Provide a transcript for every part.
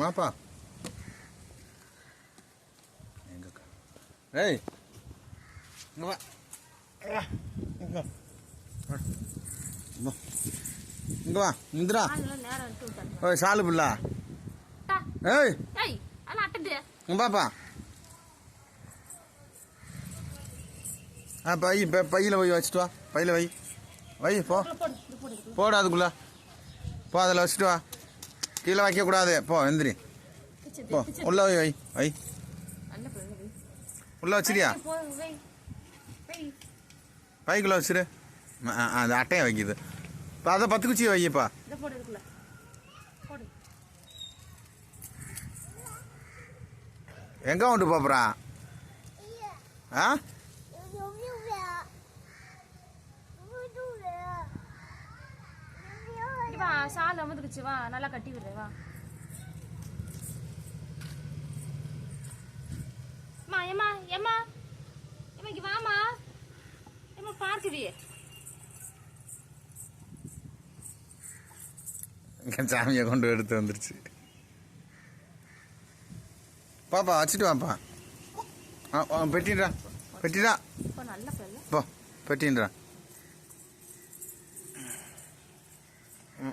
வாப்பா. எங்கக்கா? ஏய் இங்க வா. இங்க வா. இந்திரா. ஓய் சாலு புள்ள. ஏய் பாப்பா. பையில போய் வச்சுட்டு வா. பையில வை போ. போடா அதுக்குள்ள போ. அதில் வச்சுட்டு வா. கீழே வைக்கக்கூடாது. போ எந்திரி. போ உள்ள வை. உள்ள வச்சிரியா? பைக்குள்ள வச்சிரு. அது அட்டையை வைக்கிது. இப்போ அதை 10 குச்சியை வைப்பா. எங்கே கொண்டு போப்புறா? ஆ சால் அமுதுக்குச்சு. வா நல்லா கட்டி விடுறேன். வா ஏமா இங்க வாமா. ஏமா பார்க்குது. சாமியை கொண்டு எடுத்து வந்துருச்சு. பாப்பா வச்சுட்டு வாப்பா. பெட்டின்றா போ. பெட்டின்றா.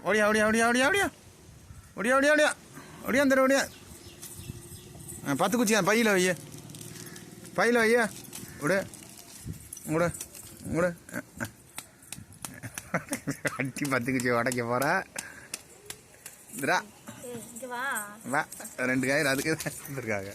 ஓடியா. அந்த ஓடியா. 10 குச்சி பையில வை. விடு. அட்டி 10 குச்சி உடைக்க போற. வா 2 காய் அதுக்கு தான் இருக்காங்க.